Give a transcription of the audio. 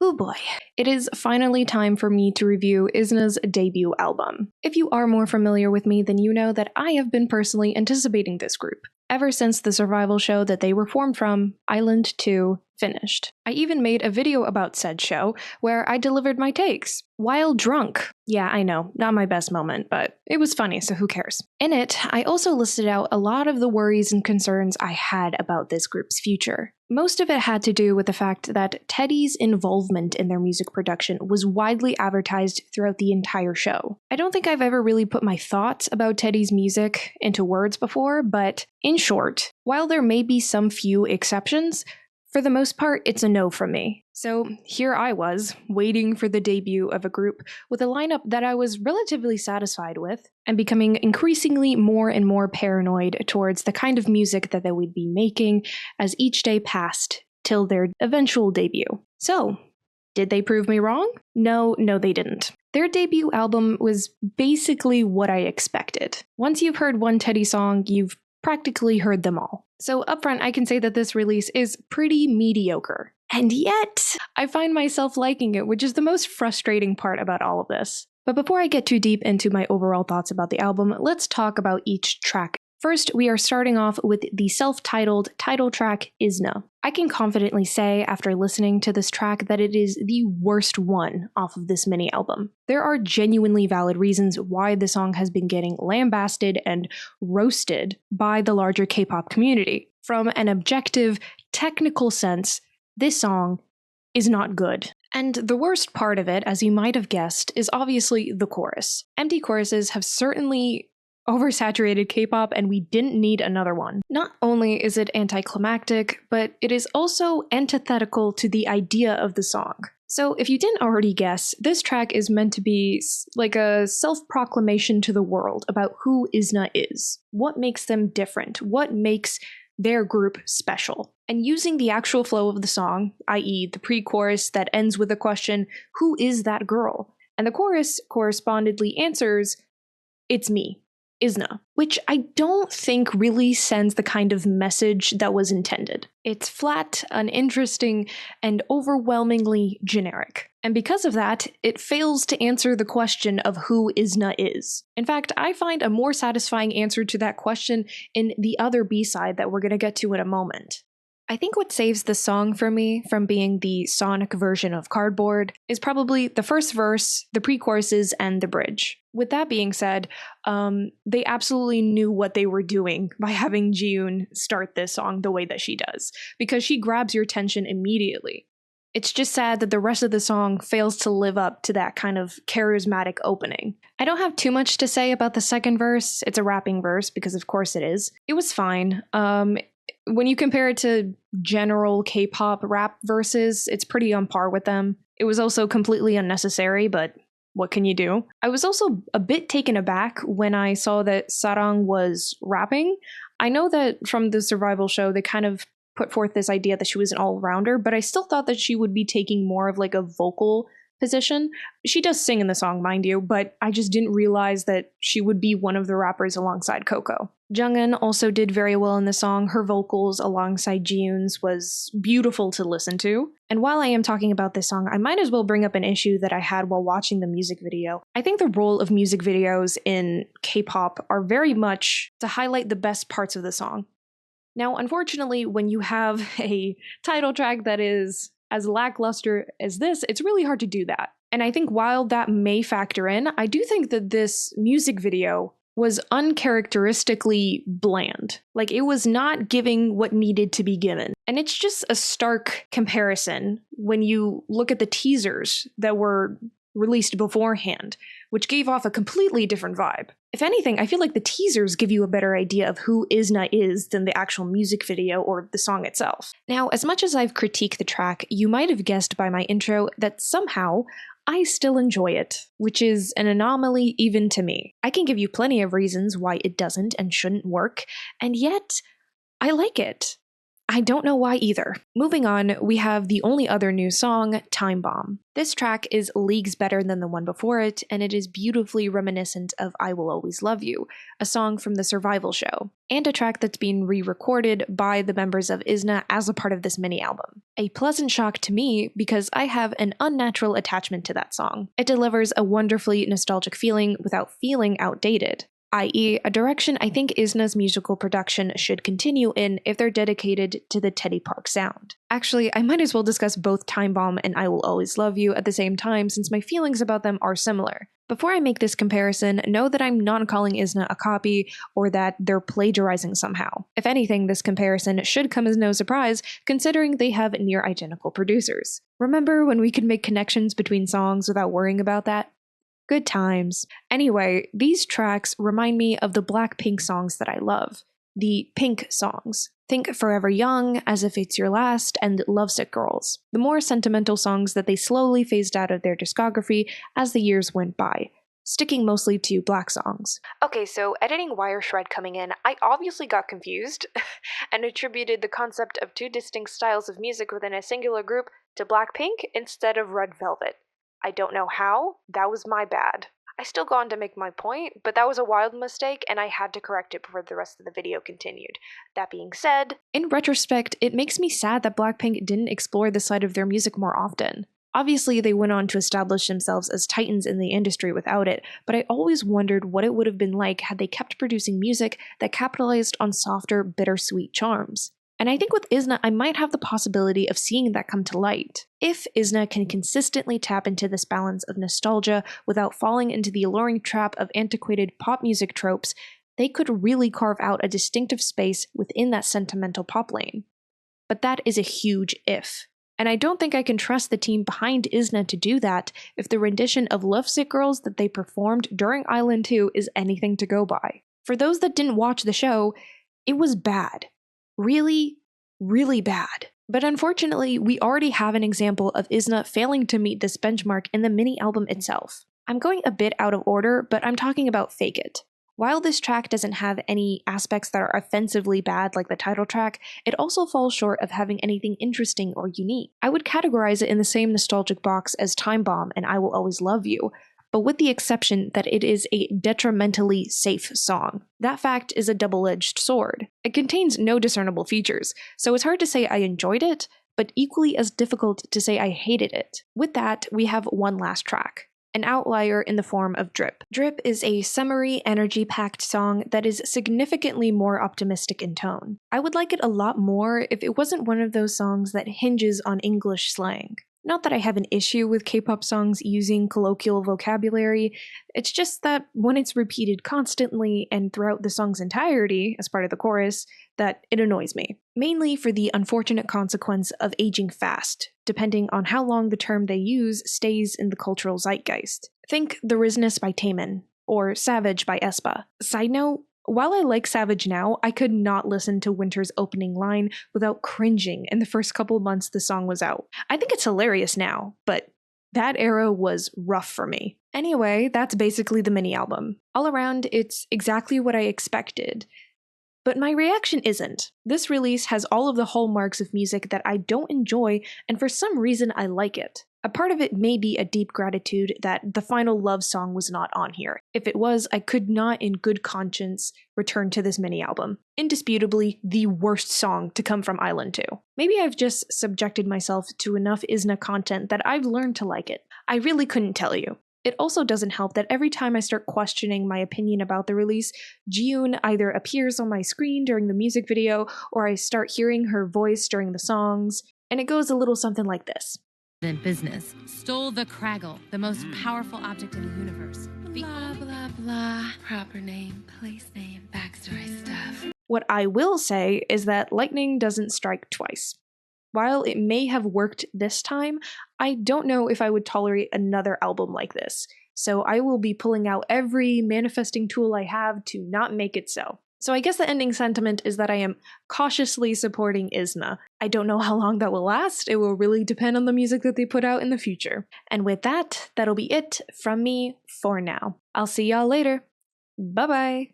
Oh boy. It is finally time for me to review IZNA's debut album. If you are more familiar with me, then you know that I have been personally anticipating this group ever since the survival show that they were formed from, Island 2, finished. I even made a video about said show where I delivered my takes while drunk. Yeah, I know, not my best moment, but it was funny, so who cares? In it, I also listed out a lot of the worries and concerns I had about this group's future. Most of it had to do with the fact that Teddy's involvement in their music production was widely advertised throughout the entire show. I don't think I've ever really put my thoughts about Teddy's music into words before, but in short, while there may be some few exceptions, for the most part, it's a no from me. So here I was, waiting for the debut of a group with a lineup that I was relatively satisfied with, and becoming increasingly more and more paranoid towards the kind of music that they would be making as each day passed till their eventual debut. So, did they prove me wrong? No, they didn't. Their debut album was basically what I expected. Once you've heard one Teddy song, you've practically heard them all. So upfront, I can say that this release is pretty mediocre. And yet, I find myself liking it, which is the most frustrating part about all of this. But before I get too deep into my overall thoughts about the album, let's talk about each track. First, we are starting off with the self-titled title track, IZNA. I can confidently say, after listening to this track, that it is the worst one off of this mini-album. There are genuinely valid reasons why the song has been getting lambasted and roasted by the larger K-pop community. From an objective, technical sense, this song is not good. And the worst part of it, as you might have guessed, is obviously the chorus. Empty choruses have certainly oversaturated K-pop, and we didn't need another one. Not only is it anticlimactic, but it is also antithetical to the idea of the song. So if you didn't already guess, this track is meant to be like a self-proclamation to the world about who IZNA is. What makes them different? What makes their group special? And using the actual flow of the song, i.e. the pre-chorus that ends with the question, who is that girl? And the chorus correspondingly answers, it's me, IZNA, which I don't think really sends the kind of message that was intended. It's flat, uninteresting, and overwhelmingly generic. And because of that, it fails to answer the question of who IZNA is. In fact, I find a more satisfying answer to that question in the other B-side that we're going to get to in a moment. I think what saves the song for me from being the Sonic version of Cardboard is probably the first verse, the pre-choruses, and the bridge. With that being said, they absolutely knew what they were doing by having Jiyoon start this song the way that she does, because she grabs your attention immediately. It's just sad that the rest of the song fails to live up to that kind of charismatic opening. I don't have too much to say about the second verse. It's a rapping verse, because of course it is. It was fine. When you compare it to general K-pop rap verses, it's pretty on par with them. It was also completely unnecessary, but what can you do? I was also a bit taken aback when I saw that Sarang was rapping. I know that from the survival show, they kind of put forth this idea that she was an all-rounder, but I still thought that she would be taking more of like a vocal position. She does sing in the song, mind you, but I just didn't realize that she would be one of the rappers alongside Coco. Jungin also did very well in the song. Her vocals alongside Jiyoon's was beautiful to listen to. And while I am talking about this song, I might as well bring up an issue that I had while watching the music video. I think the role of music videos in K-pop are very much to highlight the best parts of the song. Now, unfortunately, when you have a title track that is as lackluster as this, it's really hard to do that. And I think while that may factor in, I do think that this music video was uncharacteristically bland. Like, it was not giving what needed to be given. And it's just a stark comparison when you look at the teasers that were released beforehand, which gave off a completely different vibe. If anything, I feel like the teasers give you a better idea of who IZNA is than the actual music video or the song itself. Now, as much as I've critiqued the track, you might have guessed by my intro that somehow I still enjoy it, which is an anomaly even to me. I can give you plenty of reasons why it doesn't and shouldn't work, and yet I like it. I don't know why either. Moving on, we have the only other new song, Time Bomb. This track is leagues better than the one before it, and it is beautifully reminiscent of I Will Always Love You, a song from the Survival Show, and a track that's been re-recorded by the members of IZNA as a part of this mini-album. A pleasant shock to me because I have an unnatural attachment to that song. It delivers a wonderfully nostalgic feeling without feeling outdated, i.e., a direction I think IZNA's musical production should continue in if they're dedicated to the Teddy Park sound. Actually, I might as well discuss both Time Bomb and I Will Always Love You at the same time since my feelings about them are similar. Before I make this comparison, know that I'm not calling IZNA a copy or that they're plagiarizing somehow. If anything, this comparison should come as no surprise considering they have near identical producers. Remember when we could make connections between songs without worrying about that? Good times. Anyway, these tracks remind me of the Blackpink songs that I love. The Pink songs. Think Forever Young, As If It's Your Last, and Lovesick Girls. The more sentimental songs that they slowly phased out of their discography as the years went by, sticking mostly to Black songs. Okay, so editing wireshred coming in, I obviously got confused and attributed the concept of two distinct styles of music within a singular group to Blackpink instead of Red Velvet. I don't know how, that was my bad. I still go on to make my point, but that was a wild mistake and I had to correct it before the rest of the video continued. That being said, in retrospect, it makes me sad that Blackpink didn't explore this side of their music more often. Obviously, they went on to establish themselves as titans in the industry without it, but I always wondered what it would have been like had they kept producing music that capitalized on softer, bittersweet charms. And I think with IZNA, I might have the possibility of seeing that come to light. If IZNA can consistently tap into this balance of nostalgia without falling into the alluring trap of antiquated pop music tropes, they could really carve out a distinctive space within that sentimental pop lane. But that is a huge if. And I don't think I can trust the team behind IZNA to do that if the rendition of Lovesick Girls that they performed during Island 2 is anything to go by. For those that didn't watch the show, it was bad. Really, really bad. But unfortunately, we already have an example of IZNA failing to meet this benchmark in the mini-album itself. I'm going a bit out of order, but I'm talking about Fake It. While this track doesn't have any aspects that are offensively bad like the title track, it also falls short of having anything interesting or unique. I would categorize it in the same nostalgic box as Time Bomb and I Will Always Love You, but with the exception that it is a detrimentally safe song. That fact is a double-edged sword. It contains no discernible features, so it's hard to say I enjoyed it, but equally as difficult to say I hated it. With that, we have one last track. An outlier in the form of Drip. Drip is a summery, energy-packed song that is significantly more optimistic in tone. I would like it a lot more if it wasn't one of those songs that hinges on English slang. Not that I have an issue with K-pop songs using colloquial vocabulary, it's just that when it's repeated constantly and throughout the song's entirety as part of the chorus, that it annoys me. Mainly for the unfortunate consequence of aging fast, depending on how long the term they use stays in the cultural zeitgeist. Think The Rizness by Taemin, or Savage by Aespa. Side note, while I like Savage now, I could not listen to Winter's opening line without cringing in the first couple months the song was out. I think it's hilarious now, but that era was rough for me. Anyway, that's basically the mini-album. All around, it's exactly what I expected. But my reaction isn't. This release has all of the hallmarks of music that I don't enjoy, and for some reason I like it. A part of it may be a deep gratitude that the final love song was not on here. If it was, I could not in good conscience return to this mini-album. Indisputably, the worst song to come from Island 2. Maybe I've just subjected myself to enough IZNA content that I've learned to like it. I really couldn't tell you. It also doesn't help that every time I start questioning my opinion about the release, Jihyo either appears on my screen during the music video, or I start hearing her voice during the songs, and it goes a little something like this. Business stole the Kraggle, the most powerful object in the universe. Blah, blah, blah. Proper name, place name, backstory stuff. What I will say is that lightning doesn't strike twice. While it may have worked this time, I don't know if I would tolerate another album like this, so I will be pulling out every manifesting tool I have to not make it so. So I guess the ending sentiment is that I am cautiously supporting IZNA. I don't know how long that will last, it will really depend on the music that they put out in the future. And with that, that'll be it from me for now. I'll see y'all later. Bye bye!